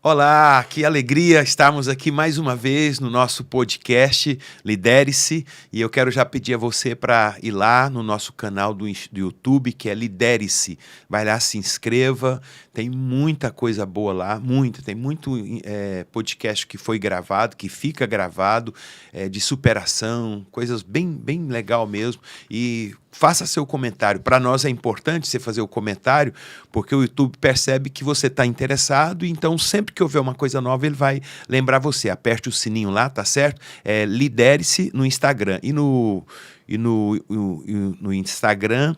Olá, que alegria estarmos aqui mais uma vez no nosso podcast Lidere-se. E eu quero já pedir a você para ir lá no nosso canal do YouTube, que é Lidere-se. Vai lá, se inscreva, tem muita coisa boa lá, tem muito podcast que foi gravado, que fica gravado, de superação, coisas bem legal mesmo. E faça seu comentário. Para nós é importante você fazer o comentário, porque o YouTube percebe que você está interessado, então sempre que houver uma coisa nova, ele vai lembrar você. Aperte o sininho lá, tá certo? Lidere-se no Instagram. E no Instagram,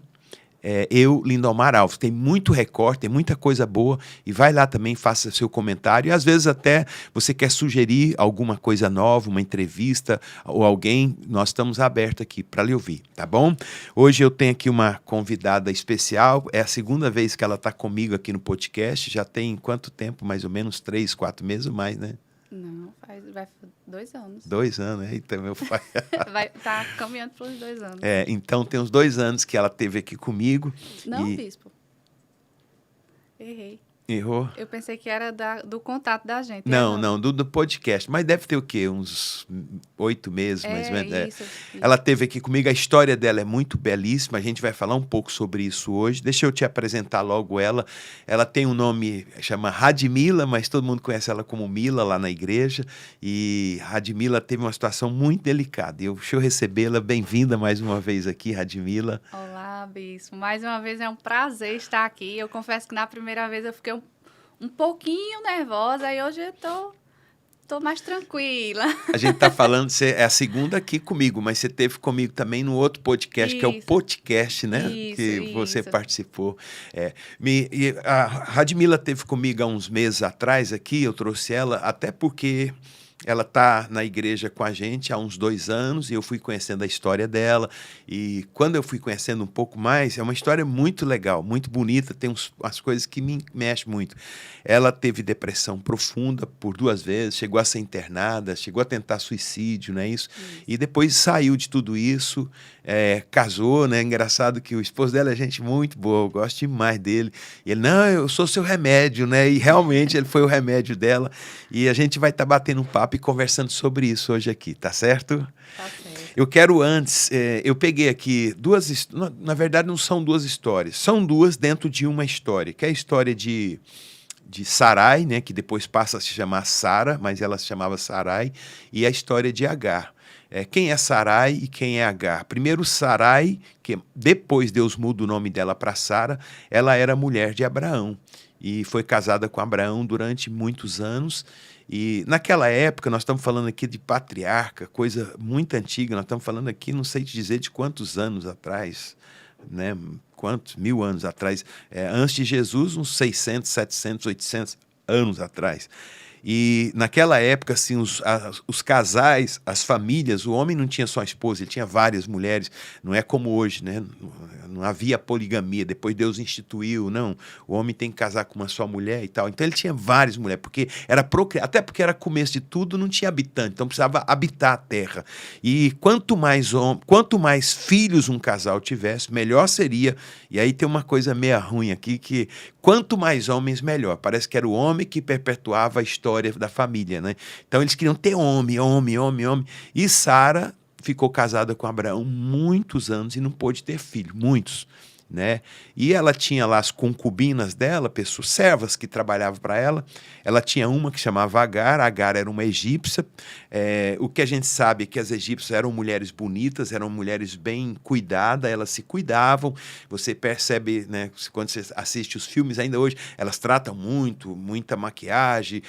eu, Lindomar Alves. Tem muito recorte, tem muita coisa boa, e vai lá também, faça seu comentário, e às vezes até você quer sugerir alguma coisa nova, uma entrevista, ou alguém, nós estamos abertos aqui para lhe ouvir, tá bom? Hoje eu tenho aqui uma convidada especial, é a segunda vez que ela está comigo aqui no podcast, já tem quanto tempo? Mais ou menos 3, 4 meses ou mais, né? Não, vai 2 anos. 2 anos, eita, meu pai. Vai estar caminhando para os 2 anos. Então tem uns 2 anos que ela esteve aqui comigo. Não, bispo. Errei. Errou? Eu pensei que era do contato da gente. Não, do podcast. Mas deve ter o quê? Uns 8 meses, mais ou menos. Isso. Ela esteve aqui comigo, a história dela é muito belíssima, a gente vai falar um pouco sobre isso hoje. Deixa eu te apresentar logo ela. Ela tem um nome, chama Radmila, mas todo mundo conhece ela como Mila lá na igreja. E Radmila teve uma situação muito delicada. Deixa eu recebê-la. Bem-vinda mais uma vez aqui, Radmila. Olá, bispo. Mais uma vez é um prazer estar aqui. Eu confesso que na primeira vez eu fiquei um pouquinho nervosa, e hoje eu tô mais tranquila. A gente tá falando, você é a segunda aqui comigo, mas você teve comigo também no outro podcast, que é o podcast, né? Que você participou. A Radmila teve comigo há uns meses atrás aqui, eu trouxe ela, até porque ela está na igreja com a gente há uns 2 anos, e eu fui conhecendo a história dela, e quando eu fui conhecendo um pouco mais, é uma história muito legal, muito bonita, tem umas coisas que me mexem muito. Ela teve depressão profunda por 2 vezes, chegou a ser internada, chegou a tentar suicídio, não é isso? E depois saiu de tudo isso, casou, né? Engraçado que o esposo dela é gente muito boa, eu gosto demais dele. E ele, não, eu sou seu remédio, né? E realmente ele foi o remédio dela, e a gente vai estar batendo um papo e conversando sobre isso hoje aqui, tá certo? Tá certo. Eu quero antes, eu peguei aqui 2, na verdade não são 2 histórias, são 2 dentro de uma história, que é a história de Sarai, né, que depois passa a se chamar Sara, mas ela se chamava Sarai, e a história de Agar. Quem é Sarai e quem é Agar? Primeiro, Sarai, que depois Deus muda o nome dela para Sara, ela era mulher de Abraão, e foi casada com Abraão durante muitos anos. E naquela época, nós estamos falando aqui de patriarca, coisa muito antiga, nós estamos falando aqui, não sei te dizer de quantos anos atrás, né? Quantos? 1000 anos atrás. Antes de Jesus, uns 600, 700, 800 anos atrás. E naquela época, assim, os casais, as famílias, o homem não tinha só a esposa, ele tinha várias mulheres, não é como hoje, né? Não havia poligamia, depois Deus instituiu, não, o homem tem que casar com uma só mulher e tal. Então ele tinha várias mulheres, porque até porque era começo de tudo, não tinha habitante, então precisava habitar a terra. E quanto mais filhos um casal tivesse, melhor seria. E aí tem uma coisa meio ruim aqui, que quanto mais homens, melhor. Parece que era o homem que perpetuava a história da família, né? Então eles queriam ter homem. E Sara ficou casada com Abraão muitos anos e não pôde ter filho, muitos, né? E ela tinha lá as concubinas dela, pessoas, servas que trabalhavam para ela. Ela tinha uma que chamava Agar. Agar era uma egípcia. O que a gente sabe é que as egípcias eram mulheres bonitas, eram mulheres bem cuidadas, elas se cuidavam. Você percebe, né, quando você assiste os filmes ainda hoje, elas tratam muita maquiagem,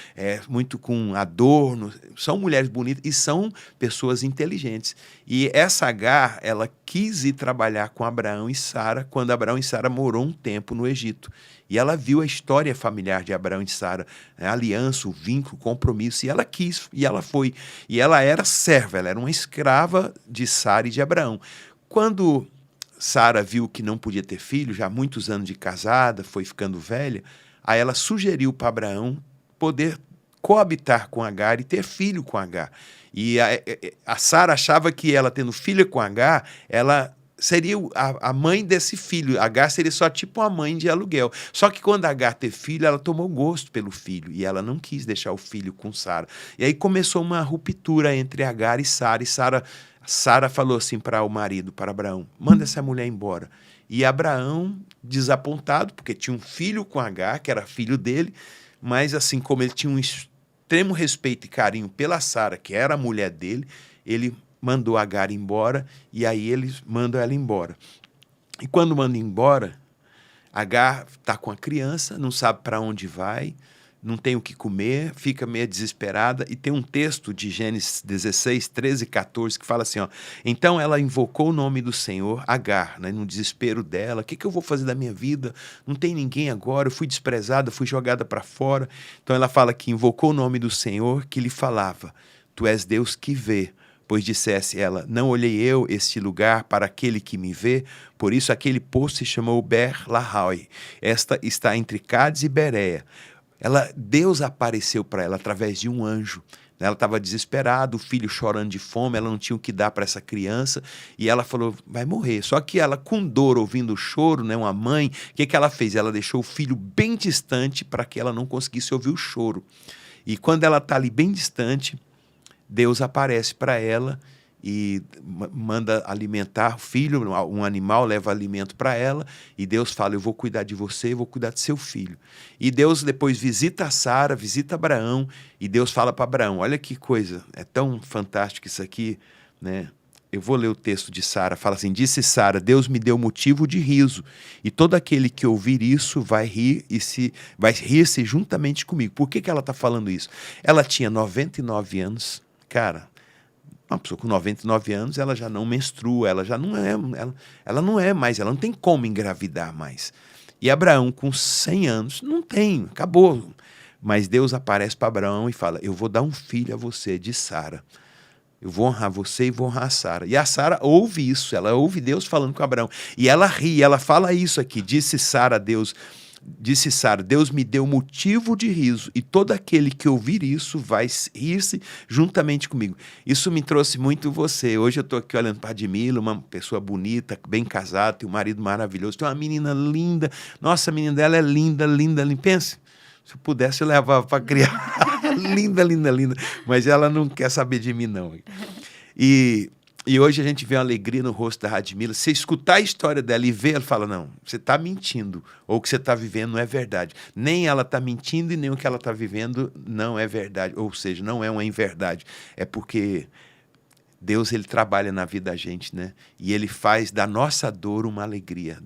muito com adorno. São mulheres bonitas e são pessoas inteligentes. E essa Agar, ela quis ir trabalhar com Abraão e Sara, quando Abraão e Sara morou um tempo no Egito. E ela viu a história familiar de Abraão e Sara, a aliança, o vínculo, o compromisso, e ela quis, e ela foi. E ela era serva, ela era uma escrava de Sara e de Abraão. Quando Sara viu que não podia ter filho, já há muitos anos de casada, foi ficando velha, aí ela sugeriu para Abraão poder coabitar com Agar e ter filho com Agar. E a Sara achava que ela tendo filha com Agar, ela seria a mãe desse filho. Agar seria só tipo uma mãe de aluguel. Só que quando Agar teve filho, ela tomou gosto pelo filho e ela não quis deixar o filho com Sara. E aí começou uma ruptura entre Agar e Sara. E Sara falou assim para o marido, para Abraão: manda essa mulher embora. E Abraão, desapontado, porque tinha um filho com Agar, que era filho dele, mas assim como ele tinha um extremo respeito e carinho pela Sara, que era a mulher dele, ele mandou Agar embora, e aí eles mandam ela embora. E quando mandam embora, Agar está com a criança, não sabe para onde vai, não tem o que comer, fica meio desesperada, e tem um texto de Gênesis 16, 13 e 14, que fala assim, ó: então ela invocou o nome do Senhor, Agar, né, no desespero dela: o que eu vou fazer da minha vida? Não tem ninguém agora, eu fui desprezada, fui jogada para fora. Então ela fala que invocou o nome do Senhor, que lhe falava: tu és Deus que vê. Pois dissesse ela: não olhei eu este lugar para aquele que me vê, por isso aquele poço se chamou Ber-Lahai. Esta está entre Cádiz e Beréia. Deus apareceu para ela através de um anjo. Ela estava desesperada, o filho chorando de fome, ela não tinha o que dar para essa criança, e ela falou: vai morrer. Só que ela, com dor, ouvindo o choro, né, uma mãe, o que ela fez? Ela deixou o filho bem distante para que ela não conseguisse ouvir o choro. E quando ela está ali bem distante, Deus aparece para ela e manda alimentar o filho, um animal leva alimento para ela, e Deus fala: eu vou cuidar de você, eu vou cuidar do seu filho. E Deus depois visita Sara, visita Abraão, e Deus fala para Abraão: olha que coisa, é tão fantástico isso aqui, né? Eu vou ler o texto de Sara, fala assim: disse Sara: Deus me deu motivo de riso, e todo aquele que ouvir isso vai rir-se juntamente comigo. Por que ela está falando isso? Ela tinha 99 anos, cara. Uma pessoa com 99 anos, ela já não menstrua, ela já não é, ela não é mais, ela não tem como engravidar mais. E Abraão, com 100 anos, não tem, acabou. Mas Deus aparece para Abraão e fala: eu vou dar um filho a você de Sara. Eu vou honrar você e vou honrar a Sara. E a Sara ouve isso, ela ouve Deus falando com Abraão. E ela ri, ela fala isso aqui: disse Sara, Deus me deu motivo de riso, e todo aquele que ouvir isso vai rir-se juntamente comigo. Isso me trouxe muito você. Hoje eu estou aqui olhando para a Admila, uma pessoa bonita, bem casada, tem um marido maravilhoso, tem uma menina linda. Nossa, a menina dela é linda, linda, linda. Pense, se eu pudesse eu levava para criar. Linda, linda, linda. Mas ela não quer saber de mim, não. E hoje a gente vê uma alegria no rosto da Radmila. Se escutar a história dela e ver, ela fala: não, você está mentindo, ou o que você está vivendo não é verdade. Nem ela está mentindo e nem o que ela está vivendo não é verdade. Ou seja, não é uma inverdade. É porque Deus, ele trabalha na vida da gente, né? E ele faz da nossa dor uma alegria.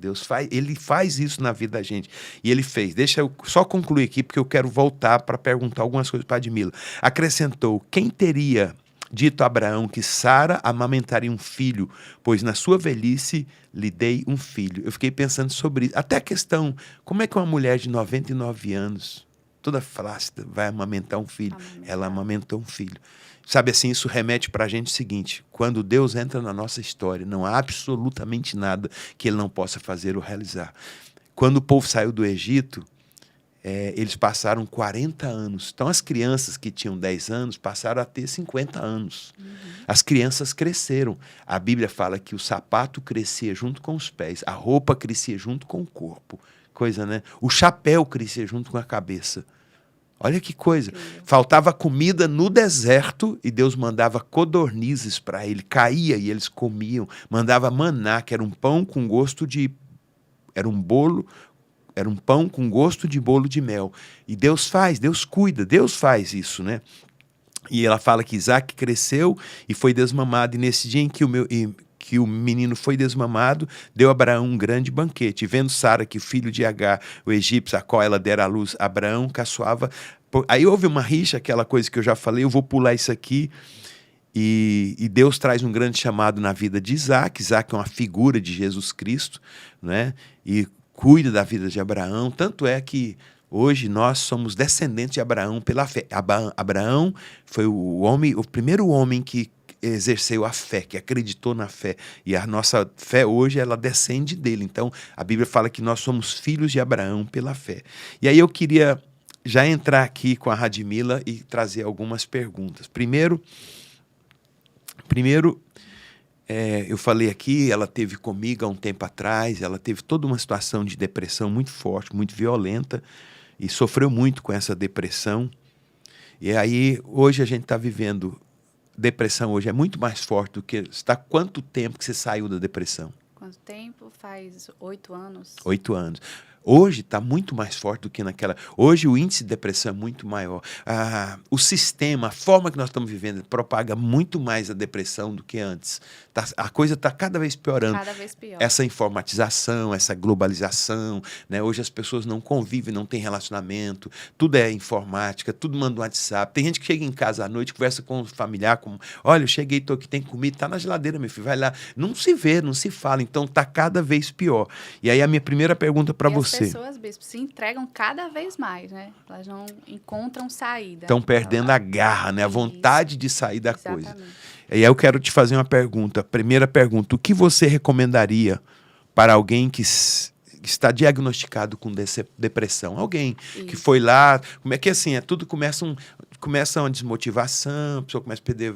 Ele faz isso na vida da gente. E ele fez. Deixa eu só concluir aqui, porque eu quero voltar para perguntar algumas coisas para a Admila. Acrescentou: quem teria dito a Abraão que Sara amamentaria um filho, pois na sua velhice lhe dei um filho? Eu fiquei pensando sobre isso. Até a questão: como é que uma mulher de 99 anos, toda flácida, vai amamentar um filho? Ela amamentou um filho. Sabe assim, isso remete para a gente o seguinte: quando Deus entra na nossa história, não há absolutamente nada que ele não possa fazer ou realizar. Quando o povo saiu do Egito, eles passaram 40 anos. Então, as crianças que tinham 10 anos passaram a ter 50 anos. Uhum. As crianças cresceram. A Bíblia fala que o sapato crescia junto com os pés, a roupa crescia junto com o corpo. Coisa, né? O chapéu crescia junto com a cabeça. Olha que coisa. Faltava comida no deserto e Deus mandava codornizes para ele. Caía e eles comiam. Mandava maná, que era um pão com gosto de... Era um pão com gosto de bolo de mel. E Deus cuida, Deus faz isso, né? E ela fala que Isaac cresceu e foi desmamado. E nesse dia em que o menino foi desmamado, deu a Abraão um grande banquete. E vendo Sara que o filho de Agar, o egípcio, a qual ela dera à luz, Abraão caçoava. Aí houve uma rixa, aquela coisa que eu já falei, eu vou pular isso aqui. E Deus traz um grande chamado na vida de Isaac. Isaac é uma figura de Jesus Cristo, né? E cuida da vida de Abraão. Tanto é que hoje nós somos descendentes de Abraão pela fé. Abraão foi o primeiro homem que exerceu a fé, que acreditou na fé. E a nossa fé hoje, ela descende dele. Então, a Bíblia fala que nós somos filhos de Abraão pela fé. E aí eu queria já entrar aqui com a Radmila e trazer algumas perguntas. Primeiro, Eu falei aqui, ela teve comigo há um tempo atrás, ela teve toda uma situação de depressão muito forte, muito violenta, e sofreu muito com essa depressão. E aí, hoje a gente está vivendo, depressão hoje é muito mais forte do que... Está quanto tempo que você saiu da depressão? Quanto tempo? Faz 8 anos. 8 anos. Hoje está muito mais forte do que naquela... Hoje o índice de depressão é muito maior. O sistema, a forma que nós estamos vivendo, propaga muito mais a depressão do que antes. A coisa está cada vez piorando. Cada vez pior. Essa informatização, essa globalização, né? Hoje as pessoas não convivem, não têm relacionamento, tudo é informática, tudo manda um WhatsApp. Tem gente que chega em casa à noite, conversa com o familiar, olha, eu cheguei, estou aqui, tem comida, está na geladeira, meu filho, vai lá. Não se vê, não se fala, então está cada vez pior. E aí a minha primeira pergunta para você... As pessoas, bispo, se entregam cada vez mais, né? Elas não encontram saída. Estão perdendo a garra, né? A vontade de sair da Exatamente. coisa. E aí eu quero te fazer uma pergunta. Primeira pergunta, o que você recomendaria para alguém que está diagnosticado com depressão? Alguém que foi lá... Como é que assim, tudo começa uma desmotivação, a pessoa começa a perder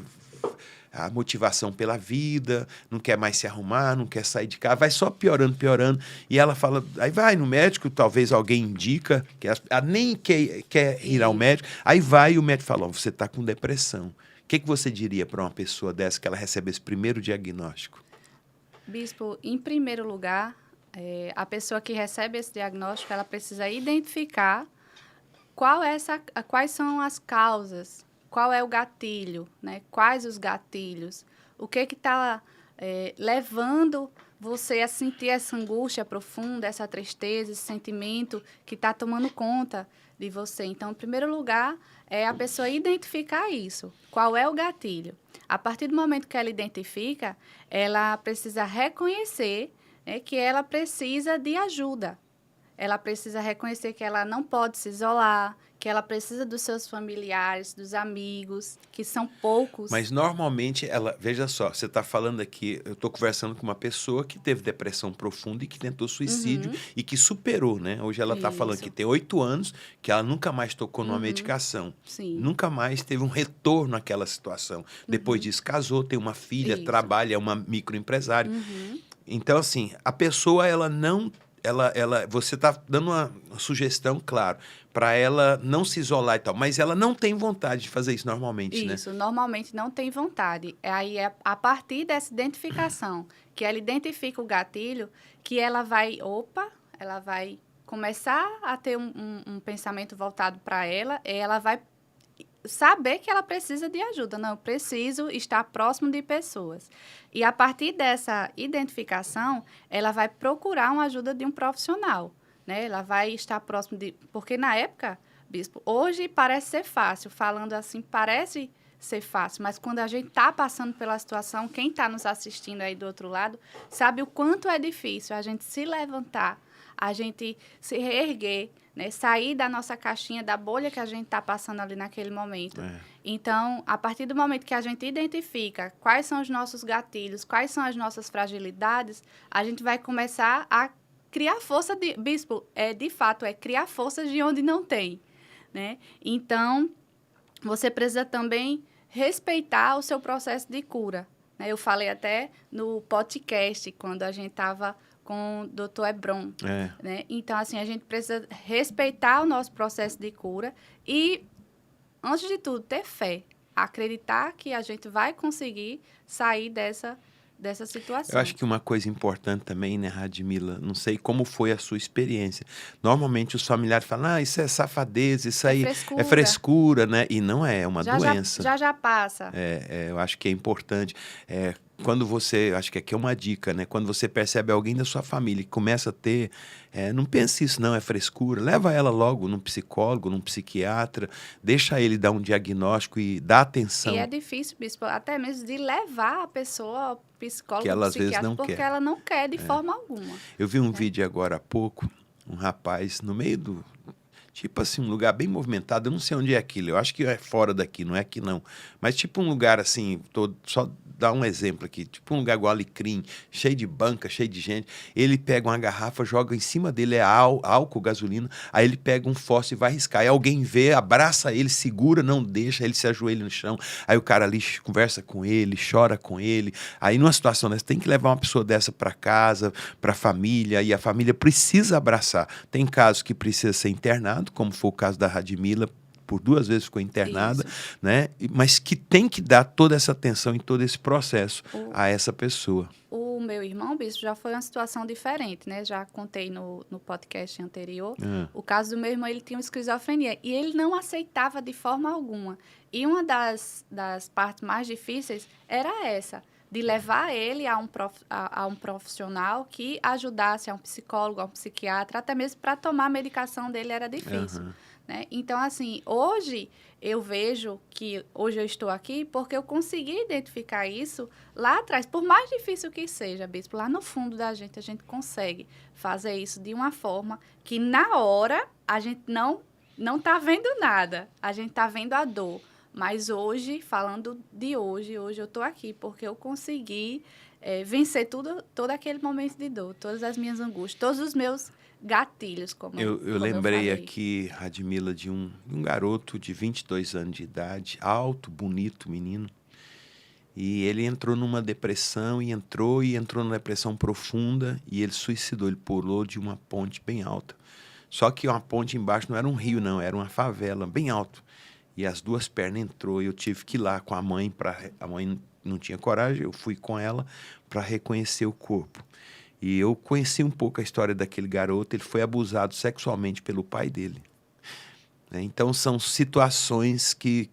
a motivação pela vida, não quer mais se arrumar, não quer sair de casa, vai só piorando, piorando. E ela fala, aí vai no médico, talvez alguém indica, que ela nem quer ir ao médico, aí vai e o médico fala, você está com depressão. O que você diria para uma pessoa dessa que ela recebe esse primeiro diagnóstico? Bispo, em primeiro lugar, a pessoa que recebe esse diagnóstico, ela precisa identificar quais são as causas, qual é o gatilho, né? Quais os gatilhos, o que está levando você a sentir essa angústia profunda, essa tristeza, esse sentimento que está tomando conta de você. Então, em primeiro lugar, é a pessoa identificar isso. Qual é o gatilho? A partir do momento que ela identifica, ela precisa reconhecer, né, que ela precisa de ajuda. Ela precisa reconhecer que ela não pode se isolar, que ela precisa dos seus familiares, dos amigos, que são poucos. Mas normalmente veja só, você está falando aqui, eu estou conversando com uma pessoa que teve depressão profunda e que tentou suicídio e que superou, né? Hoje ela está falando que tem 8 anos, que ela nunca mais tocou numa medicação. Sim. Nunca mais teve um retorno àquela situação. Depois disso, casou, tem uma filha, trabalha, é uma microempresária. Então, assim, a pessoa, ela não... você está dando uma sugestão, claro, para ela não se isolar e tal, mas ela não tem vontade de fazer isso normalmente, né? Isso, normalmente não tem vontade. Aí é a partir dessa identificação, que ela identifica o gatilho, que ela vai começar a ter um pensamento voltado para ela, e ela vai saber que ela precisa de ajuda. Não, eu preciso estar próximo de pessoas. E a partir dessa identificação, ela vai procurar uma ajuda de um profissional, né? Ela vai estar próximo de... Porque na época, bispo, hoje parece ser fácil, falando assim, parece ser fácil, mas quando a gente está passando pela situação, quem está nos assistindo aí do outro lado, sabe o quanto é difícil a gente se levantar, a gente se reerguer, né? Sair da nossa caixinha, da bolha que a gente está passando ali naquele momento. Então, a partir do momento que a gente identifica quais são os nossos gatilhos, quais são as nossas fragilidades, a gente vai começar a criar força bispo, de fato, criar forças de onde não tem, né? Então, você precisa também respeitar o seu processo de cura, né? Eu falei até no podcast, quando a gente estava com o Dr. Hebron, né? Então, assim, a gente precisa respeitar o nosso processo de cura e, antes de tudo, ter fé, acreditar que a gente vai conseguir sair dessa situação. Eu acho que uma coisa importante também, né, Radmila, não sei como foi a sua experiência. Normalmente os familiares falam, isso é safadeza, isso aí é frescura, né? E não é uma doença. Já passa. Eu acho que é importante. Quando você, acho que aqui é uma dica, né? Quando você percebe alguém da sua família que começa a ter, não pense isso não, é frescura. Leva ela logo num psicólogo, num psiquiatra, deixa ele dar um diagnóstico e dá atenção. E é difícil, bispo, até mesmo de levar a pessoa ao psicólogo, que ela às vezes não porque quer. Ela não quer de forma alguma. Eu vi um vídeo agora há pouco, um rapaz no meio Tipo assim, um lugar bem movimentado. Eu não sei onde é aquilo. Eu acho que é fora daqui, não é aqui não. Mas tipo um lugar assim, só dar um exemplo aqui. Tipo um lugar igual Alecrim, cheio de banca, cheio de gente. Ele pega uma garrafa, joga em cima dele, é álcool, gasolina. Aí ele pega um fósforo e vai riscar. Aí alguém vê, abraça ele, segura, não deixa, aí ele se ajoelha no chão. Aí o cara ali conversa com ele, chora com ele. Aí numa situação dessa, tem que levar uma pessoa dessa para casa, para a família, e a família precisa abraçar. Tem casos que precisa ser internado, como foi o caso da Radmila, por 2 vezes ficou internada, Isso. né? Mas que tem que dar toda essa atenção e todo esse processo a essa pessoa. O meu irmão, bispo, já foi uma situação diferente, né? Já contei no podcast anterior. O caso do meu irmão, ele tinha uma esquizofrenia e ele não aceitava de forma alguma. E uma das partes mais difíceis era essa, de levar ele a um profissional que ajudasse, a um psicólogo, a um psiquiatra, até mesmo para tomar a medicação dele era difícil. Né? Então, assim, hoje eu vejo que hoje eu estou aqui porque eu consegui identificar isso lá atrás. Por mais difícil que seja, bispo, lá no fundo da gente, a gente consegue fazer isso de uma forma que na hora a gente não está vendo nada, a gente está vendo a dor. Mas hoje, falando de hoje eu estou aqui porque eu consegui vencer todo aquele momento de dor, todas as minhas angústias, todos os meus gatilhos, como Eu eu lembrei falei. aqui, Radmila, de um garoto de 22 anos de idade, alto, bonito, menino. E ele entrou numa depressão e entrou numa depressão profunda e ele suicidou. Ele pulou de uma ponte bem alta. Só que uma ponte embaixo não era um rio, não, era uma favela bem alto. E as 2 pernas entrou e eu tive que ir lá com a mãe. A mãe não tinha coragem, eu fui com ela para reconhecer o corpo. E eu conheci um pouco a história daquele garoto. Ele foi abusado sexualmente pelo pai dele. Então, são situações que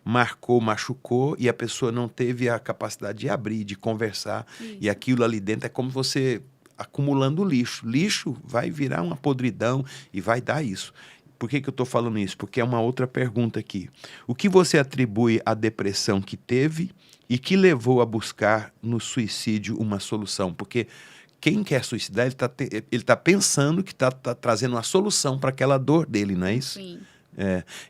machucou, e a pessoa não teve a capacidade de abrir, de conversar. Isso. E aquilo ali dentro é como você acumulando lixo. Lixo vai virar uma podridão e vai dar isso. Por que eu estou falando isso? Porque é uma outra pergunta aqui. O que você atribui à depressão que teve e que levou a buscar no suicídio uma solução? Porque quem quer suicidar, ele tá pensando que está trazendo uma solução para aquela dor dele, não é isso? Sim.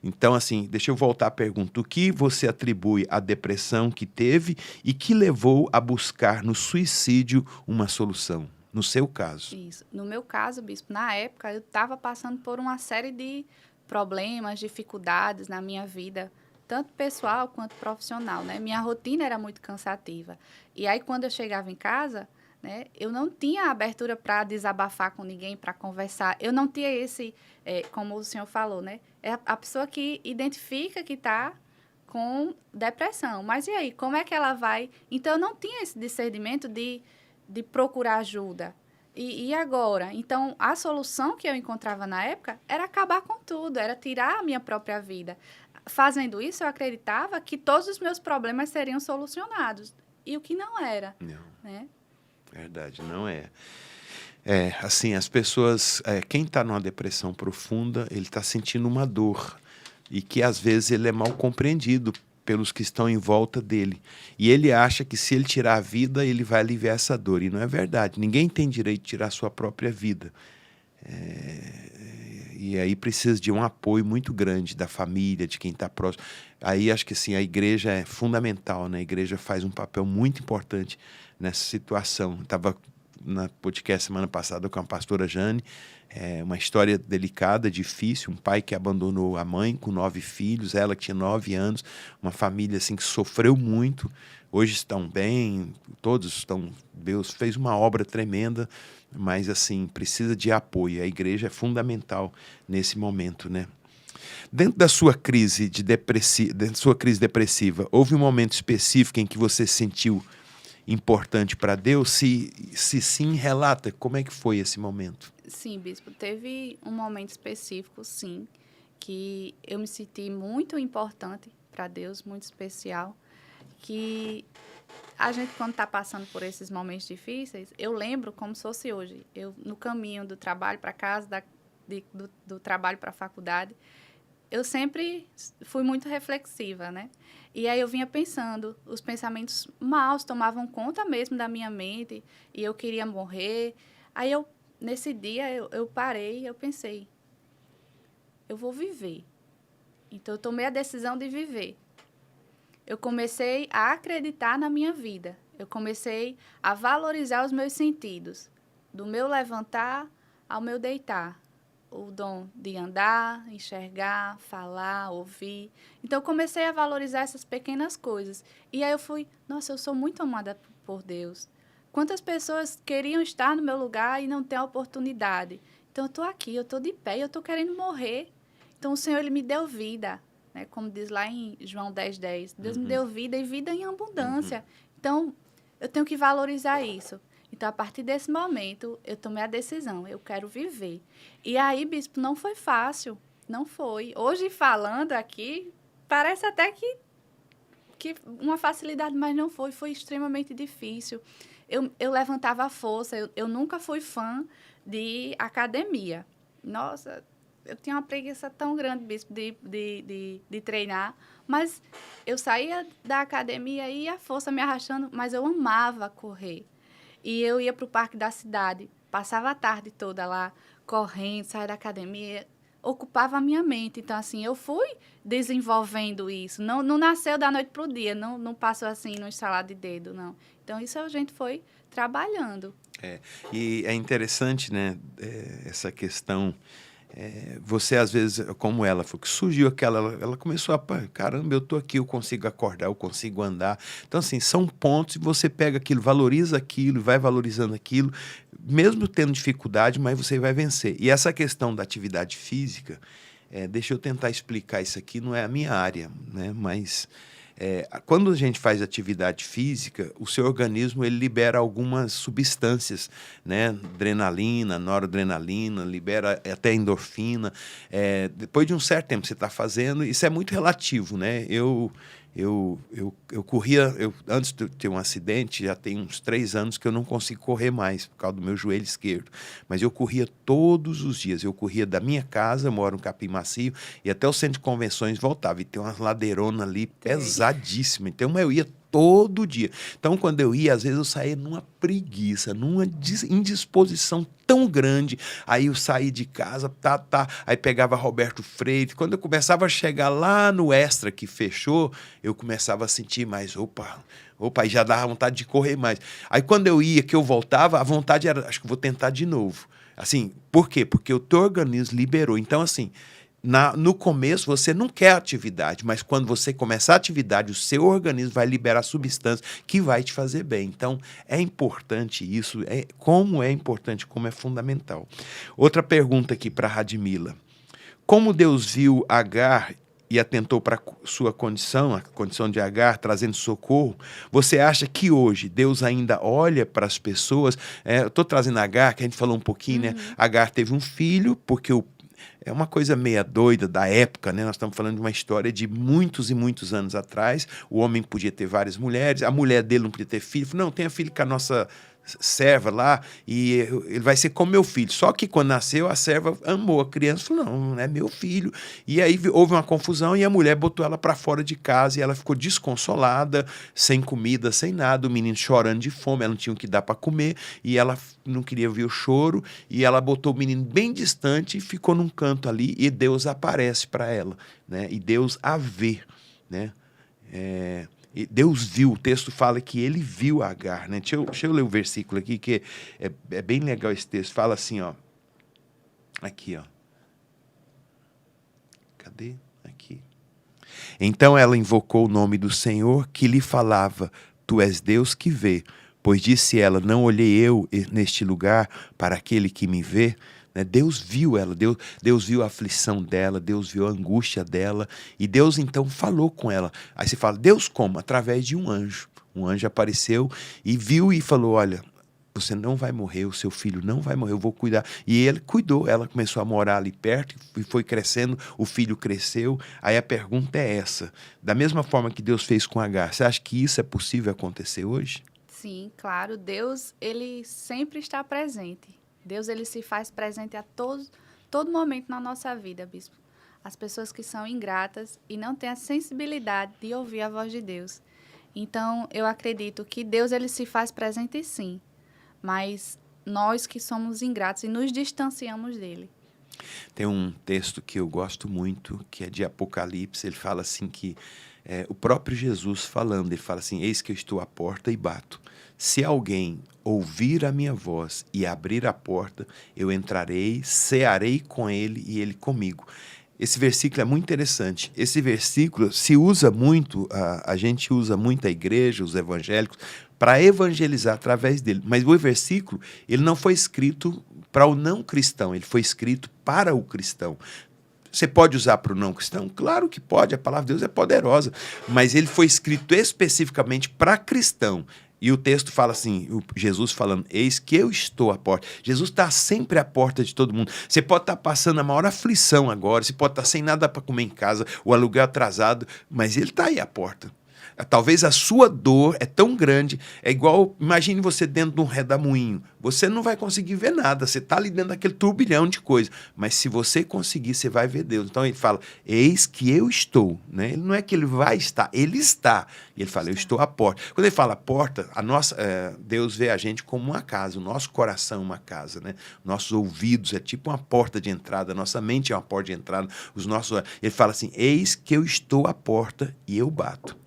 Então, assim, deixa eu voltar à pergunta. O que você atribui à depressão que teve e que levou a buscar no suicídio uma solução? No seu caso. Isso. No meu caso, bispo, na época, eu estava passando por uma série de problemas, dificuldades na minha vida, tanto pessoal quanto profissional, né? Minha rotina era muito cansativa. E aí, quando eu chegava em casa, né, eu não tinha abertura para desabafar com ninguém, para conversar. Eu não tinha esse, como o senhor falou, né? É a pessoa que identifica que está com depressão. Mas e aí, como é que ela vai? Então, eu não tinha esse discernimento de procurar ajuda. E agora? Então, a solução que eu encontrava na época era acabar com tudo, era tirar a minha própria vida. Fazendo isso, eu acreditava que todos os meus problemas seriam solucionados. E o que não era. Não. Né? Verdade, não é. Assim, as pessoas... quem está numa depressão profunda, ele está sentindo uma dor. E que, às vezes, ele é mal compreendido pelos que estão em volta dele. E ele acha que se ele tirar a vida, ele vai aliviar essa dor. E não é verdade. Ninguém tem direito de tirar a sua própria vida. E aí precisa de um apoio muito grande da família, de quem está próximo. Aí acho que assim, a igreja é fundamental, né? A igreja faz um papel muito importante nessa situação. Estava na podcast semana passada com a pastora Jane, uma história delicada, difícil, um pai que abandonou a mãe com 9 filhos, ela que tinha 9 anos, uma família assim que sofreu muito, hoje estão bem, todos estão, Deus fez uma obra tremenda, mas assim, precisa de apoio, a igreja é fundamental nesse momento, né? Dentro da sua crise depressiva, houve um momento específico em que você sentiu importante para Deus? Se sim, relata como é que foi esse momento. Sim, bispo, teve um momento específico, sim, que eu me senti muito importante para Deus, muito especial, que a gente, quando está passando por esses momentos difíceis, eu lembro como se fosse hoje, eu no caminho do trabalho para casa, do trabalho para a faculdade, eu sempre fui muito reflexiva, né? E aí eu vinha pensando, os pensamentos maus tomavam conta mesmo da minha mente e eu queria morrer. Aí nesse dia eu parei e eu pensei, eu vou viver. Então, eu tomei a decisão de viver. Eu comecei a acreditar na minha vida. Eu comecei a valorizar os meus sentidos, do meu levantar ao meu deitar. O dom de andar, enxergar, falar, ouvir. Então, eu comecei a valorizar essas pequenas coisas. E aí eu fui, nossa, eu sou muito amada por Deus. Quantas pessoas queriam estar no meu lugar e não ter a oportunidade? Então, eu estou aqui, eu estou de pé, eu estou querendo morrer. Então, o Senhor, Ele me deu vida, né? Como diz lá em João 10:10. Deus me deu vida e vida em abundância. Então, eu tenho que valorizar isso. Então, a partir desse momento, eu tomei a decisão, eu quero viver. E aí, bispo, não foi fácil, não foi. Hoje, falando aqui, parece até que uma facilidade, mas não foi, foi extremamente difícil. Eu levantava a força, eu nunca fui fã de academia. Nossa, eu tinha uma preguiça tão grande, bispo, de treinar, mas eu saía da academia e a força me arrastando, mas eu amava correr. E eu ia para o parque da cidade, passava a tarde toda lá, correndo, saía da academia, ocupava a minha mente. Então, assim, eu fui desenvolvendo isso. Não nasceu da noite para o dia, não passou assim, no estalar de dedo, não. Então, isso a gente foi trabalhando. E é interessante, né, essa questão. Você, às vezes, como ela, foi que surgiu ela começou caramba, eu tô aqui, eu consigo acordar, eu consigo andar. Então, assim, são pontos e você pega aquilo, valoriza aquilo, vai valorizando aquilo, mesmo tendo dificuldade, mas você vai vencer. E essa questão da atividade física, deixa eu tentar explicar isso aqui, não é a minha área, né, mas... quando a gente faz atividade física, o seu organismo ele libera algumas substâncias, né? Adrenalina, noradrenalina, libera até endorfina. Depois de um certo tempo que você está fazendo, isso é muito relativo, né? Eu corria, antes de ter um acidente, já tem uns 3 anos que eu não consigo correr mais, por causa do meu joelho esquerdo. Mas eu corria todos os dias. Eu corria da minha casa, eu moro no Capim Macio, e até o centro de convenções voltava. E tem umas ladeironas ali pesadíssimas. Então eu ia todo dia. Então, quando eu ia, às vezes eu saía numa preguiça, numa indisposição tão grande. Aí eu saí de casa, aí pegava Roberto Freire. Quando eu começava a chegar lá no Extra, que fechou, eu começava a sentir mais, opa, aí já dava vontade de correr mais. Aí quando eu ia, que eu voltava, a vontade era, acho que vou tentar de novo. Assim, por quê? Porque o teu organismo liberou. Então, assim, no começo você não quer atividade, mas quando você começar a atividade, o seu organismo vai liberar substâncias que vai te fazer bem. Então, é importante isso, como é importante, como é fundamental. Outra pergunta aqui para a Radmila. Como Deus viu Agar e atentou para a sua condição, a condição de Agar, trazendo socorro, você acha que hoje Deus ainda olha para as pessoas? Eu estou trazendo Agar, que a gente falou um pouquinho, né? Agar teve um filho, porque é uma coisa meia doida da época, né? Nós estamos falando de uma história de muitos e muitos anos atrás. O homem podia ter várias mulheres, a mulher dele não podia ter filho. Não, tenha filho com a nossa serva lá e ele vai ser como meu filho. Só que quando nasceu, a serva amou a criança, falou, não é meu filho. E aí houve uma confusão e a mulher botou ela para fora de casa e ela ficou desconsolada, sem comida, sem nada, o menino chorando de fome, ela não tinha o que dar para comer e ela não queria ver o choro e ela botou o menino bem distante e ficou num canto ali e Deus aparece para ela, né? E Deus a vê, né? E Deus viu, o texto fala que ele viu Agar, né? Deixa eu ler o versículo aqui, que é bem legal esse texto. Fala assim, ó. Aqui, ó. Cadê? Aqui. Então ela invocou o nome do Senhor, que lhe falava, tu és Deus que vê. Pois disse ela, não olhei eu neste lugar para aquele que me vê. Deus viu ela, Deus viu a aflição dela, Deus viu a angústia dela, e Deus então falou com ela. Aí você fala, Deus como? Através de um anjo. Um anjo apareceu e viu e falou, olha, você não vai morrer, o seu filho não vai morrer, eu vou cuidar. E ele cuidou, ela começou a morar ali perto e foi crescendo, o filho cresceu. Aí a pergunta é essa, da mesma forma que Deus fez com Agar, você acha que isso é possível acontecer hoje? Sim, claro. Deus, ele sempre está presente. Deus, ele se faz presente a todo momento na nossa vida, bispo. As pessoas que são ingratas e não têm a sensibilidade de ouvir a voz de Deus. Então, eu acredito que Deus, ele se faz presente sim, mas nós que somos ingratos e nos distanciamos dele. Tem um texto que eu gosto muito, que é de Apocalipse. Ele fala assim que o próprio Jesus falando, ele fala assim: eis que eu estou à porta e bato. Se alguém ouvir a minha voz e abrir a porta, eu entrarei, cearei com ele e ele comigo. Esse versículo é muito interessante. Esse versículo se usa muito, a gente usa muito a igreja, os evangélicos, para evangelizar através dele. Mas o versículo, ele não foi escrito para o não cristão, ele foi escrito para o cristão. Você pode usar para o não cristão? Claro que pode, a palavra de Deus é poderosa, mas ele foi escrito especificamente para cristão. E o texto fala assim, Jesus falando: eis que eu estou à porta. Jesus está sempre à porta de todo mundo. Você pode estar passando a maior aflição agora, você pode estar sem nada para comer em casa, o aluguel atrasado, mas ele está aí à porta. Talvez a sua dor é tão grande, é igual, imagine você dentro de um redemoinho. Você não vai conseguir ver nada, você está ali dentro daquele turbilhão de coisas. Mas se você conseguir, você vai ver Deus. Então ele fala: eis que eu estou. Né? Ele não é que ele vai estar, ele está. E ele fala: eu estou à porta. Quando ele fala porta, Deus vê a gente como uma casa, o nosso coração é uma casa. Né? Nossos ouvidos é tipo uma porta de entrada, nossa mente é uma porta de entrada. Ele fala assim: eis que eu estou à porta e eu bato.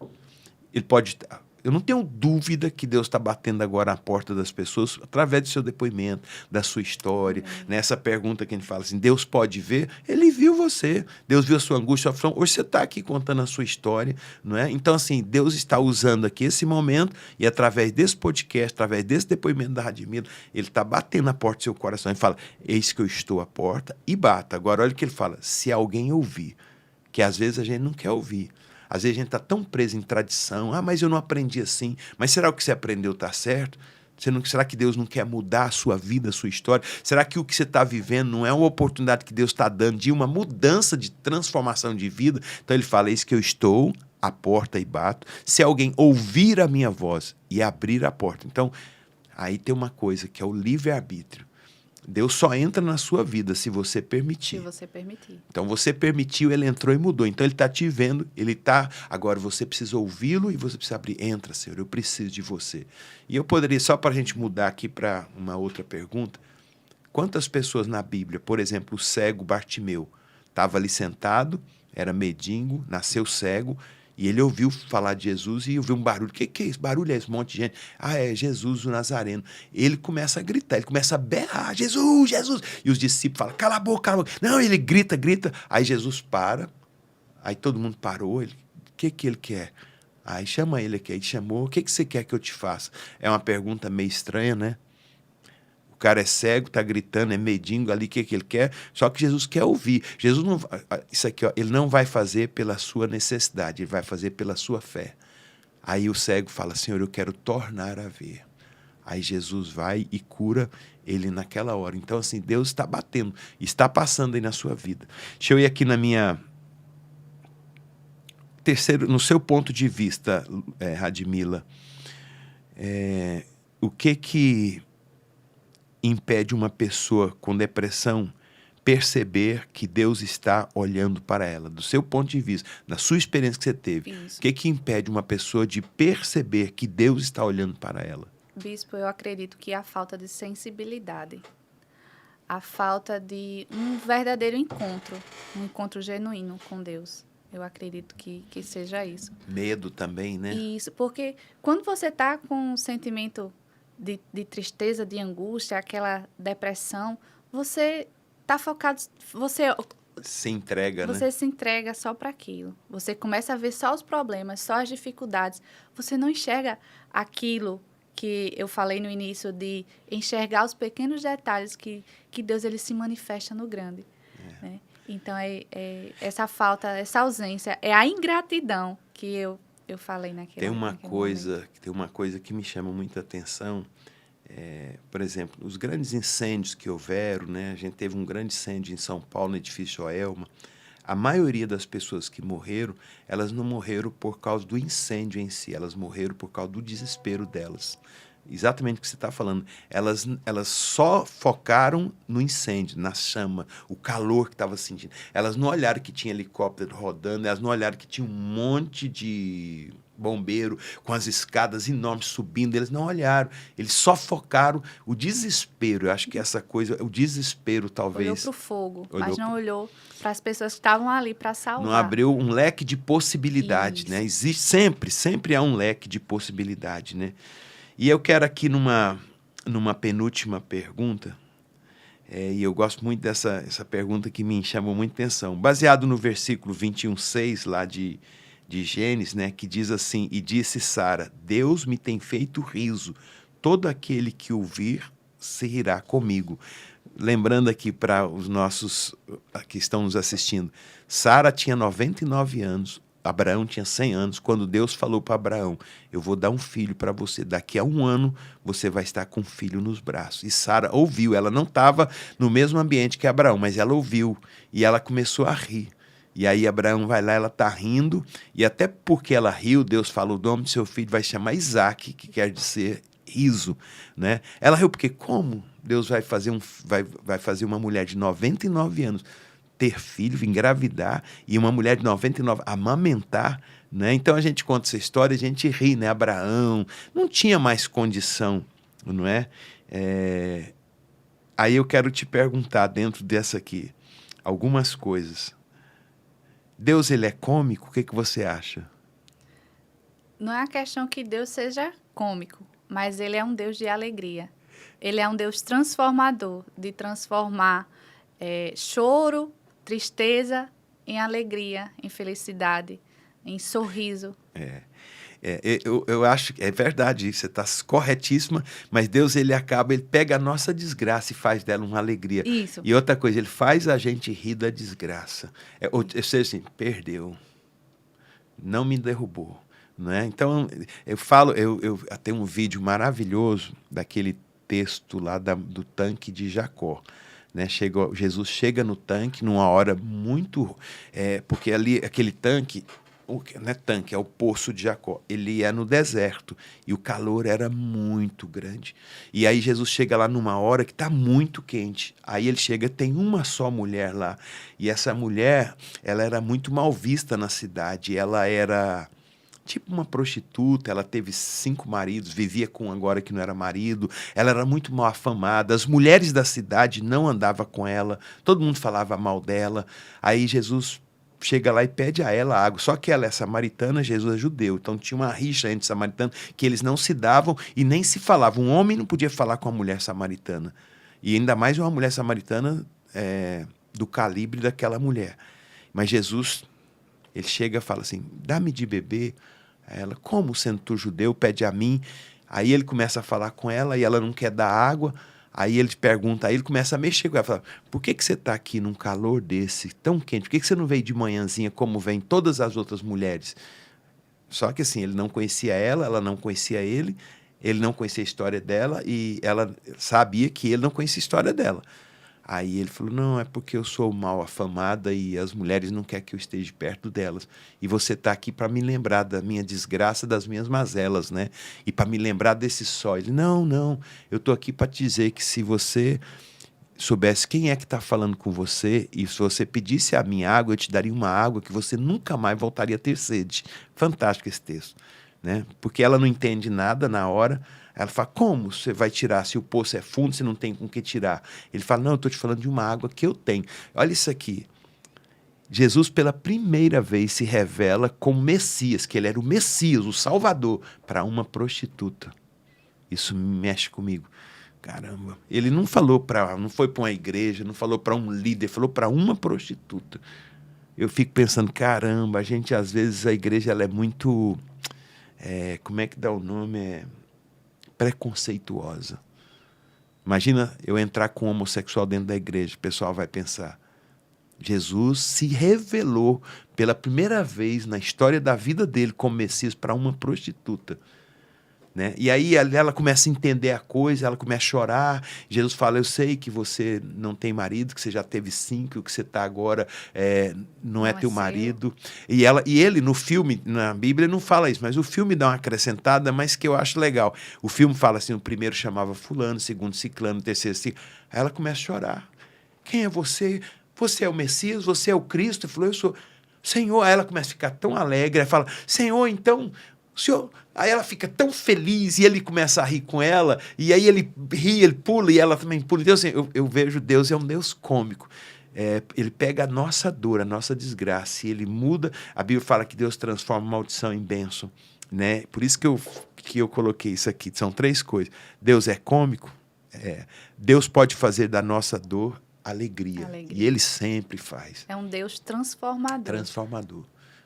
Ele pode. Eu não tenho dúvida que Deus está batendo agora na porta das pessoas através do seu depoimento, da sua história. Nessa pergunta que a gente fala assim: Deus pode ver? Ele viu você. Deus viu a sua angústia, a sua aflição. Hoje você está aqui contando a sua história, não é? Então, assim, Deus está usando aqui esse momento e através desse podcast, através desse depoimento da Radmila, ele está batendo na porta do seu coração. Ele fala: eis que eu estou à porta e bata. Agora, olha o que ele fala: se alguém ouvir, que às vezes a gente não quer ouvir. Às vezes a gente está tão preso em tradição. Ah, mas eu não aprendi assim. Mas será que o que você aprendeu está certo? Será que Deus não quer mudar a sua vida, a sua história? Será que o que você está vivendo não é uma oportunidade que Deus está dando de uma mudança, de transformação de vida? Então ele fala: eis que eu estou à porta e bato. Se alguém ouvir a minha voz e abrir a porta. Então, aí tem uma coisa que é o livre-arbítrio. Deus só entra na sua vida se você permitir. Se você permitir. Então, você permitiu, ele entrou e mudou. Então, ele está te vendo, ele está... Agora, você precisa ouvi-lo e você precisa abrir. Entra, Senhor, eu preciso de você. E eu poderia, só para a gente mudar aqui para uma outra pergunta, quantas pessoas na Bíblia, por exemplo, o cego Bartimeu, estava ali sentado, era mendigo, nasceu cego, e ele ouviu falar de Jesus e ouviu um barulho. O que é esse barulho? É esse monte de gente. Ah, é Jesus o Nazareno. Ele começa a gritar, ele começa a berrar: Jesus, Jesus. E os discípulos falam: cala a boca, cala a boca. Não, ele grita, grita. Aí Jesus para, aí todo mundo parou. Ele: o que ele quer? Aí chama ele aqui, aí chamou: o que você quer que eu te faça? É uma pergunta meio estranha, né? O cara é cego, está gritando, é mendigo ali, o que ele quer? Só que Jesus quer ouvir. Jesus não, isso aqui, ó, ele não vai fazer pela sua necessidade, ele vai fazer pela sua fé. Aí o cego fala: Senhor, eu quero tornar a ver. Aí Jesus vai e cura ele naquela hora. Então, assim, Deus está batendo, está passando aí na sua vida. Deixa eu ir aqui na minha... no seu ponto de vista, Radmila, o que impede uma pessoa com depressão perceber que Deus está olhando para ela? Do seu ponto de vista, na sua experiência que você teve, Isso. o que impede uma pessoa de perceber que Deus está olhando para ela? Bispo, eu acredito que a falta de sensibilidade, a falta de um verdadeiro encontro, um encontro genuíno com Deus. Eu acredito que seja isso. Medo também, né? Isso, porque quando você está com um sentimento de tristeza, de angústia, aquela depressão, você está focado, Se entrega, né? você se entrega só para aquilo. Você começa a ver só os problemas, só as dificuldades. Você não enxerga aquilo que eu falei no início, de enxergar os pequenos detalhes que Deus ele se manifesta no grande. Né? Então, essa falta, essa ausência, é a ingratidão que eu falei naquele momento. Tem uma coisa que me chama muita atenção. Por exemplo, os grandes incêndios que houveram, né? A gente teve um grande incêndio em São Paulo, no edifício Joelma. A maioria das pessoas que morreram, elas não morreram por causa do incêndio em si, elas morreram por causa do desespero delas. Exatamente o que você está falando. Elas só focaram no incêndio, na chama, o calor que estava sentindo. Elas não olharam que tinha helicóptero rodando, elas não olharam que tinha um monte de bombeiro, com as escadas enormes subindo, eles não olharam, eles só focaram o desespero. Eu acho que essa coisa, o desespero talvez... Olhou para o fogo, mas não olhou para as pessoas que estavam ali para salvar. Não abriu um leque de possibilidade, né? Existe sempre há um leque de possibilidade, né? E eu quero aqui numa penúltima pergunta, e eu gosto muito essa pergunta que me chamou muita atenção, baseado no versículo 21:6 lá de Gênesis, né, que diz assim: e disse Sara, Deus me tem feito riso, todo aquele que ouvir se rirá comigo. Lembrando aqui para os nossos que estão nos assistindo, Sara tinha 99 anos, Abraão tinha 100 anos, quando Deus falou para Abraão, eu vou dar um filho para você, daqui a 1 ano você vai estar com um filho nos braços. E Sara ouviu, ela não estava no mesmo ambiente que Abraão, mas ela ouviu e ela começou a rir. E aí Abraão vai lá, ela está rindo, e até porque ela riu, Deus falou, o nome do seu filho vai chamar Isaac, que quer dizer riso, né? Ela riu porque como Deus vai fazer uma mulher de 99 anos ter filho, engravidar, e uma mulher de 99 amamentar, né? Então a gente conta essa história, a gente ri, né? Abraão não tinha mais condição, não é? Aí eu quero te perguntar dentro dessa aqui algumas coisas. Deus, ele é cômico? O que você acha? Não é a questão que Deus seja cômico, mas ele é um Deus de alegria. Ele é um Deus transformador, de transformar choro, tristeza em alegria, em felicidade, em sorriso. Eu acho que é verdade, você está corretíssima, mas Deus, ele pega a nossa desgraça e faz dela uma alegria. Isso. E outra coisa, ele faz a gente rir da desgraça. Ou seja, assim, perdeu, não me derrubou. Né? Então, eu tenho um vídeo maravilhoso daquele texto lá do tanque de Jacó. Né? Jesus chega no tanque numa hora muito... porque ali, aquele tanque... Não é tanque, é o poço de Jacó. Ele é no deserto e o calor era muito grande. E aí Jesus chega lá numa hora que está muito quente. Aí ele chega, tem uma só mulher lá. E essa mulher, ela era muito mal vista na cidade. Ela era tipo uma prostituta, ela teve 5 maridos, vivia com agora que não era marido. Ela era muito mal afamada. As mulheres da cidade não andavam com ela. Todo mundo falava mal dela. Aí Jesus chega lá e pede a ela água. Só que ela é samaritana, Jesus é judeu. Então tinha uma rixa entre samaritanos que eles não se davam e nem se falavam. Um homem não podia falar com a mulher samaritana. E ainda mais uma mulher samaritana do calibre daquela mulher. Mas Jesus, ele chega e fala assim, dá-me de beber. Ela, como sendo tu judeu, pede a mim. Aí ele começa a falar com ela e ela não quer dar água. Aí ele pergunta, aí ele começa a mexer com ela, fala, por que você está aqui num calor desse, tão quente? Por que você não veio de manhãzinha como vêm todas as outras mulheres? Só que assim, ele não conhecia ela não conhecia ele não conhecia a história dela e ela sabia que ele não conhecia a história dela. Aí ele falou, não, é porque eu sou mal afamada e as mulheres não querem que eu esteja perto delas. E você está aqui para me lembrar da minha desgraça, das minhas mazelas, né? E para me lembrar desse sol. Ele, não, eu estou aqui para te dizer que se você soubesse quem é que está falando com você e se você pedisse a minha água, eu te daria uma água que você nunca mais voltaria a ter sede. Fantástico esse texto, né? Porque ela não entende nada na hora. Ela fala, como você vai tirar? Se o poço é fundo, você não tem com que tirar. Ele fala, não, eu estou te falando de uma água que eu tenho. Olha isso aqui. Jesus, pela primeira vez, se revela como Messias, que ele era o Messias, o Salvador, para uma prostituta. Isso mexe comigo. Caramba. Ele não foi para uma igreja, não falou para um líder, falou para uma prostituta. Eu fico pensando, caramba, a gente, às vezes, a igreja ela é muito... como é que dá o nome? Preconceituosa. Imagina eu entrar com um homossexual dentro da igreja, o pessoal vai pensar, Jesus se revelou pela primeira vez na história da vida dele como Messias para uma prostituta. Né? E aí ela começa a entender a coisa, ela começa a chorar. Jesus fala, eu sei que você não tem marido, que você já teve 5, o que você está agora não é teu marido. E ele no filme, na Bíblia não fala isso, mas o filme dá uma acrescentada, mas que eu acho legal. O filme fala assim, o primeiro chamava fulano, o segundo ciclano, o terceiro ciclano. Aí ela começa a chorar. Quem é você? Você é o Messias? Você é o Cristo? Ele falou, eu sou. Senhor, aí ela começa a ficar tão alegre, ela fala, Senhor, então... O senhor... Aí ela fica tão feliz e ele começa a rir com ela, e aí ele ri, ele pula e ela também pula. Então, assim, eu vejo Deus é um Deus cômico. Ele pega a nossa dor, a nossa desgraça, e ele muda. A Bíblia fala que Deus transforma maldição em bênção, né? Por isso que eu coloquei isso aqui. São 3 coisas. Deus é cômico. Deus pode fazer da nossa dor alegria. E ele sempre faz. É um Deus transformador. Transformador.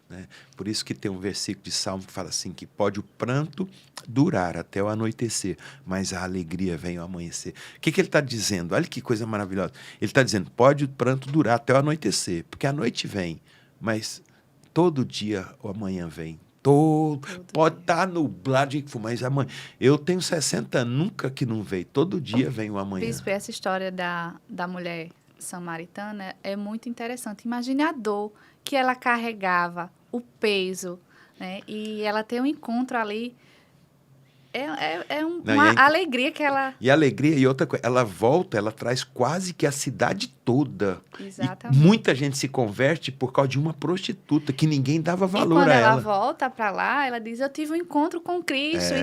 Né? Por isso que tem um versículo de Salmo que fala assim, que pode o pranto durar até o anoitecer, mas a alegria vem ao amanhecer. O que ele está dizendo? Olha que coisa maravilhosa. Ele está dizendo, pode o pranto durar até o anoitecer, porque a noite vem, mas todo dia o amanhã vem. Pode estar nublado de que for, mas amanhã. Eu tenho 60 anos, nunca que não veio. Todo dia vem o amanhã. Bispo, essa história da mulher samaritana é muito interessante. Imagine a dor que ela carregava, o peso, né? E ela tem um encontro ali. Uma alegria que ela... E alegria, e outra coisa, ela volta, ela traz quase que a cidade toda. Exatamente. E muita gente se converte por causa de uma prostituta, que ninguém dava valor a ela. E quando ela volta para lá, ela diz, eu tive um encontro com Cristo.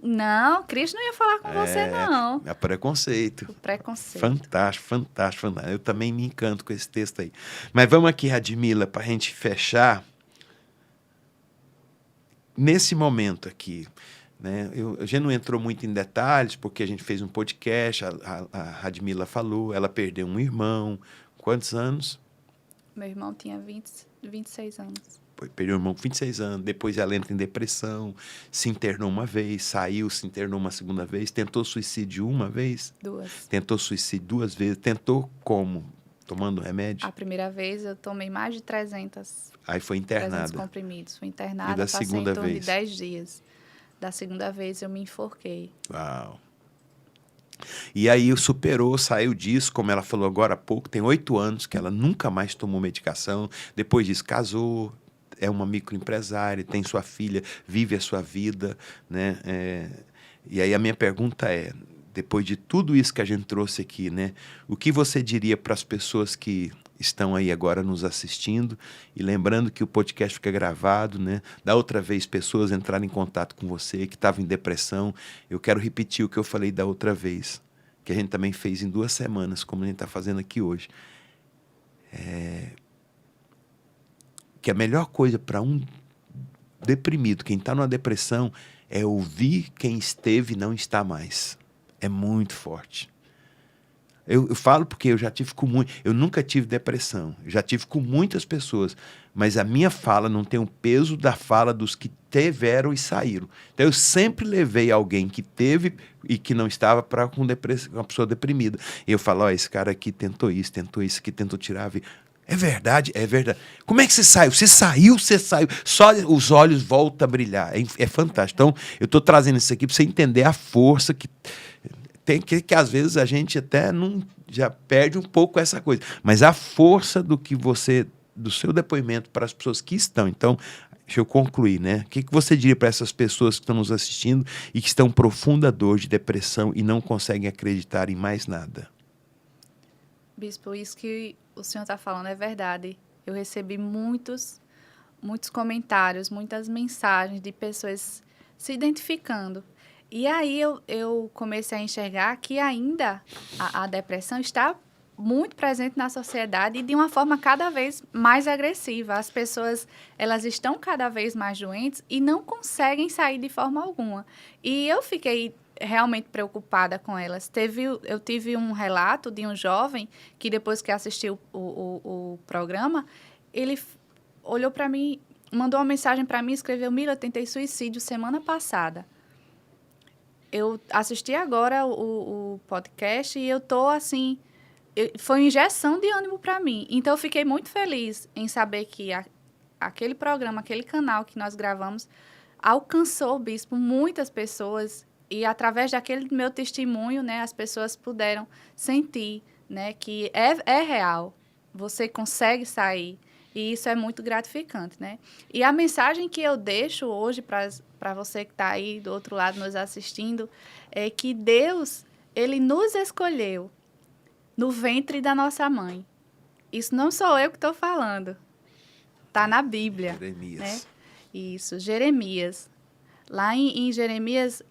Não, Cristo não ia falar com você, não. É preconceito. O preconceito. Fantástico, fantástico, fantástico. Eu também me encanto com esse texto aí. Mas vamos aqui, Radmila, para a gente fechar. Nesse momento aqui... Né? A gente não entrou muito em detalhes, porque a gente fez um podcast, a Radmila falou, ela perdeu um irmão. Quantos anos? Meu irmão tinha 26 anos. Perdeu um irmão com 26 anos, depois ela entra em depressão, se internou uma vez, saiu, se internou uma segunda vez, tentou suicídio uma vez? 2. Tentou suicídio 2 vezes, tentou como? Tomando remédio? A primeira vez eu tomei mais de 300. Aí foi internada. 300 comprimidos. Fui internada, e da passei segunda em torno vez? de 10 dias. Da segunda vez eu me enforquei. Uau! E aí superou, saiu disso, como ela falou agora há pouco, tem 8 anos que ela nunca mais tomou medicação. Depois disso, casou, é uma microempresária, tem sua filha, vive a sua vida, né? E aí a minha pergunta é, depois de tudo isso que a gente trouxe aqui, né? O que você diria para as pessoas que estão aí agora nos assistindo, e lembrando que o podcast fica gravado, né? Da outra vez, pessoas entraram em contato com você, que estavam em depressão. Eu quero repetir o que eu falei da outra vez, que a gente também fez em 2 semanas, como a gente está fazendo aqui hoje. Que a melhor coisa para um deprimido, quem está numa depressão, é ouvir quem esteve e não está mais. É muito forte. Eu falo porque eu já tive com muito... Eu nunca tive depressão. Eu já tive com muitas pessoas. Mas a minha fala não tem o peso da fala dos que tiveram e saíram. Então, eu sempre levei alguém que teve e que não estava para com uma pessoa deprimida. E eu falo, esse cara aqui tentou isso aqui, tentou tirar a vida. É verdade, é verdade. Como é que você saiu? Você saiu. Só os olhos voltam a brilhar. É fantástico. Então, eu estou trazendo isso aqui para você entender a força que... Tem que às vezes a gente até não já perde um pouco essa coisa, mas a força do seu depoimento para as pessoas que estão. Então, deixa eu concluir, né? O que você diria para essas pessoas que estão nos assistindo e que estão em profunda dor de depressão e não conseguem acreditar em mais nada? Bispo, isso que o senhor está falando é verdade. Eu recebi muitos comentários, muitas mensagens de pessoas se identificando. E aí eu comecei a enxergar que ainda a depressão está muito presente na sociedade e de uma forma cada vez mais agressiva. As pessoas, elas estão cada vez mais doentes e não conseguem sair de forma alguma. E eu fiquei realmente preocupada com elas. Eu tive um relato de um jovem que depois que assistiu o programa, ele olhou para mim, mandou uma mensagem para mim, escreveu, Mila, eu tentei suicídio semana passada. Eu assisti agora o podcast e eu tô assim... Foi uma injeção de ânimo para mim. Então, eu fiquei muito feliz em saber que aquele programa, aquele canal que nós gravamos, alcançou, Bispo, muitas pessoas. E, através daquele meu testemunho, né, as pessoas puderam sentir, né, que é real. Você consegue sair. E isso é muito gratificante, né? E a mensagem que eu deixo hoje para você que está aí do outro lado nos assistindo é que Deus, Ele nos escolheu no ventre da nossa mãe. Isso não sou eu que estou falando. Está na Bíblia. Jeremias. Né? Isso, Jeremias. Lá em Jeremias,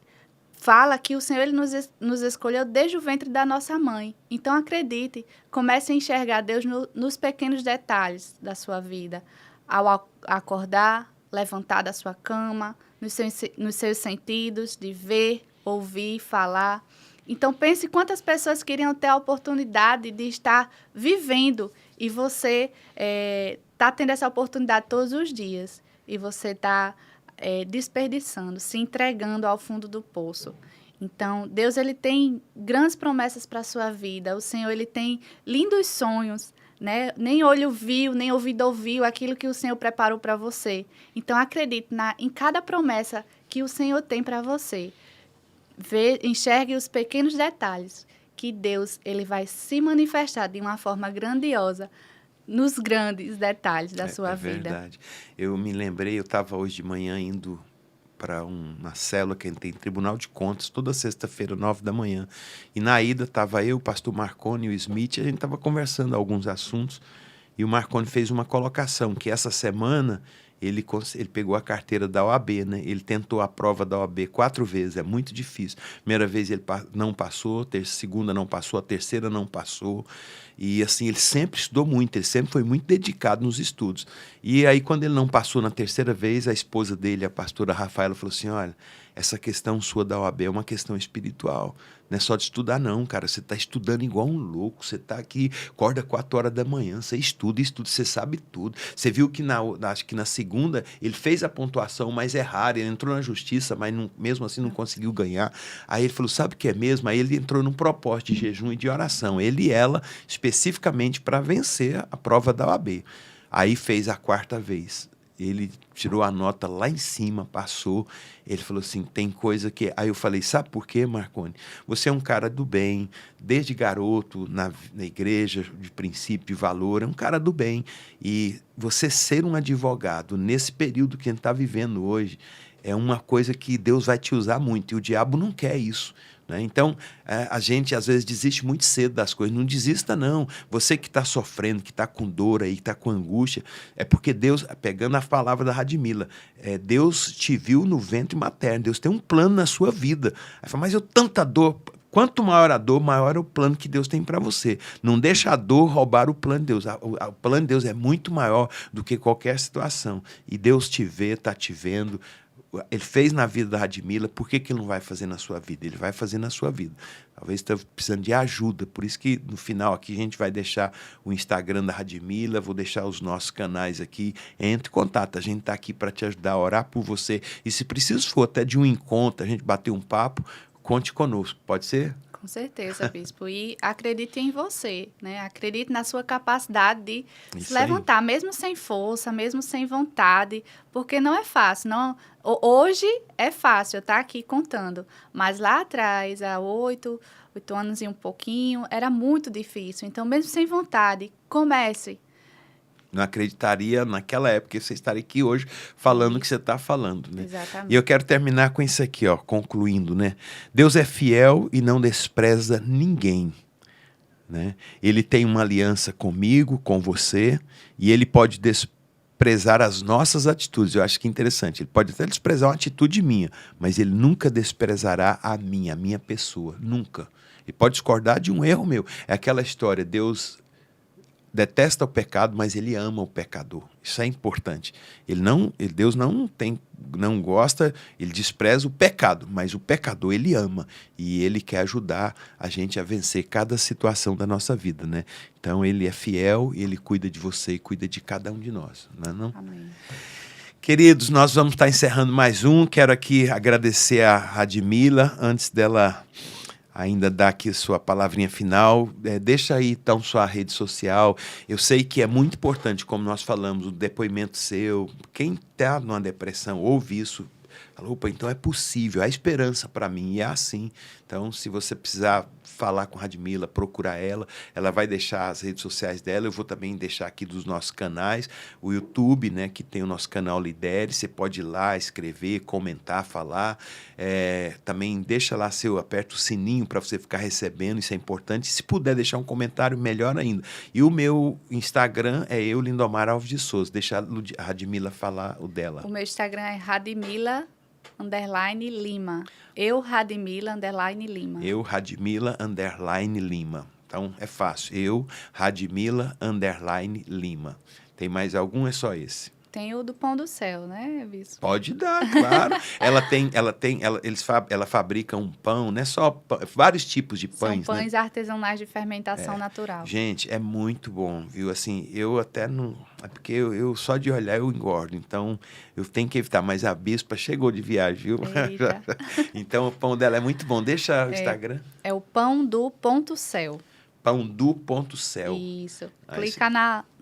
fala que o Senhor ele nos escolheu desde o ventre da nossa mãe. Então, acredite, comece a enxergar Deus nos pequenos detalhes da sua vida. Ao acordar, levantar da sua cama, nos seus sentidos, de ver, ouvir, falar. Então, pense quantas pessoas queriam ter a oportunidade de estar vivendo e você está tendo essa oportunidade todos os dias. E você está desperdiçando, se entregando ao fundo do poço. Então, Deus ele tem grandes promessas para a sua vida. O Senhor ele tem lindos sonhos, né? Nem olho viu, nem ouvido ouviu aquilo que o Senhor preparou para você. Então, acredite em cada promessa que o Senhor tem para você. Enxergue os pequenos detalhes que Deus ele vai se manifestar de uma forma grandiosa nos grandes detalhes da sua vida. É verdade. Eu me lembrei, eu estava hoje de manhã indo para uma célula que tem Tribunal de Contas, toda sexta-feira, 9 da manhã. E na ida estava eu, o pastor Marconi e o Smith, e a gente estava conversando alguns assuntos, e o Marconi fez uma colocação, que essa semana ele pegou a carteira da OAB, né? Ele tentou a prova da OAB 4 vezes, é muito difícil. Primeira vez ele não passou, segunda não passou, a terceira não passou. E assim, ele sempre estudou muito, ele sempre foi muito dedicado nos estudos. E aí, quando ele não passou na terceira vez, a esposa dele, a pastora Rafaela, falou assim, olha, essa questão sua da OAB é uma questão espiritual. Não é só de estudar, não, cara. Você está estudando igual um louco. Você está aqui, acorda 4 horas da manhã, você estuda, você sabe tudo. Você viu que acho que na segunda ele fez a pontuação, mas é raro. Ele entrou na justiça, mas mesmo assim não conseguiu ganhar. Aí ele falou, sabe o que é mesmo? Aí ele entrou num propósito de jejum e de oração. Ele e ela, especificamente para vencer a prova da OAB. Aí fez a 4ª vez. Ele tirou a nota lá em cima, passou. Ele falou assim, tem coisa que... Aí eu falei, sabe por quê, Marconi? Você é um cara do bem, desde garoto, na igreja, de princípio e valor, é um cara do bem. E você ser um advogado nesse período que a gente está vivendo hoje é uma coisa que Deus vai te usar muito. E o diabo não quer isso. Né? Então, a gente às vezes desiste muito cedo das coisas. Não desista, não. Você que está sofrendo, que está com dor aí, que está com angústia, é porque Deus, pegando a palavra da Radmila, Deus te viu no ventre materno. Deus tem um plano na sua vida. Aí fala, mas eu tanta dor. Quanto maior a dor, maior é o plano que Deus tem para você. Não deixa a dor roubar o plano de Deus. O plano de Deus é muito maior do que qualquer situação. E Deus te vê, está te vendo. Ele fez na vida da Radmila, por que ele não vai fazer na sua vida? Ele vai fazer na sua vida. Talvez esteja precisando de ajuda, por isso que no final aqui a gente vai deixar o Instagram da Radmila, vou deixar os nossos canais aqui, entre em contato, a gente está aqui para te ajudar a orar por você, e se preciso for até de um encontro, a gente bater um papo, conte conosco, pode ser? Com certeza, bispo. E acredite em você, né? Acredite na sua capacidade de se levantar, mesmo sem força, mesmo sem vontade, porque não é fácil. Não, hoje é fácil, eu estar aqui contando, mas lá atrás, há 8 anos e um pouquinho, era muito difícil. Então, mesmo sem vontade, comece. Não acreditaria naquela época que você estaria aqui hoje falando o que você está falando, né? Exatamente. E eu quero terminar com isso aqui, ó, concluindo, né? Deus é fiel e não despreza ninguém, né? Ele tem uma aliança comigo, com você, e ele pode desprezar as nossas atitudes. Eu acho que é interessante. Ele pode até desprezar uma atitude minha, mas ele nunca desprezará a minha pessoa, nunca. Ele pode discordar de um erro meu. É aquela história, Deus detesta o pecado, mas ele ama o pecador. Isso é importante. Deus não gosta, ele despreza o pecado, mas o pecador ele ama e ele quer ajudar a gente a vencer cada situação da nossa vida, né? Então ele é fiel e ele cuida de você e cuida de cada um de nós, não é não? Amém. Queridos, nós vamos estar encerrando mais um. Quero aqui agradecer a Radmila, antes dela ainda dá aqui sua palavrinha final, deixa aí então sua rede social. Eu sei que é muito importante, como nós falamos, o depoimento seu. Quem está numa depressão ouve isso, fala, opa, então é possível, há esperança para mim, e é assim. Então, se você precisar falar com a Radmila, procurar ela vai deixar as redes sociais dela, eu vou também deixar aqui dos nossos canais, o YouTube, né, que tem o nosso canal Lidere, você pode ir lá, escrever, comentar, falar, também deixa lá aperta o sininho para você ficar recebendo, isso é importante, se puder deixar um comentário, melhor ainda. E o meu Instagram é Lindomar Alves de Souza, deixa a Radmila falar o dela. O meu Instagram é Radmila Lima. Eu, Radmila, Lima. Eu, Radmila, Lima. Então, é fácil. Eu, Radmila, Lima. Tem mais algum? É só esse. Tem o do Pão do Céu, né, Bispo? Pode dar, claro. Ela fabrica um pão, não é só pão, vários tipos de pães, São pães né? artesanais de fermentação natural. Gente, é muito bom, viu? Assim, eu até não... É porque eu só de olhar eu engordo, então eu tenho que evitar. Mas a Bispa chegou de viagem, viu? Eita. Então o pão dela é muito bom. Deixa o Instagram. É o Pão do Ponto Céu. Pão do Ponto Céu. Isso. Ah, Clica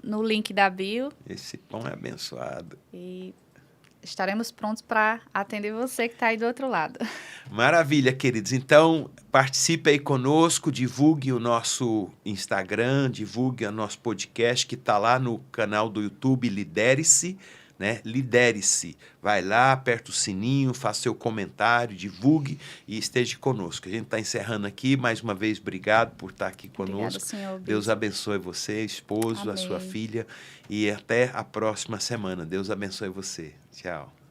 no link da bio Esse pão é abençoado. e estaremos prontos para atender você que está aí do outro lado. Maravilha, queridos. Então, participe aí conosco, divulgue o nosso Instagram, divulgue o nosso podcast que está lá no canal do YouTube Lidere-se, né? Lidere-se. Vai lá, aperta o sininho, faça seu comentário, divulgue e esteja conosco. A gente está encerrando aqui. Mais uma vez, obrigado por estar aqui conosco. Obrigada, senhor Deus Bispo. abençoe você, esposo, a sua Amém. filha. E até a próxima semana. Deus abençoe você. Tchau.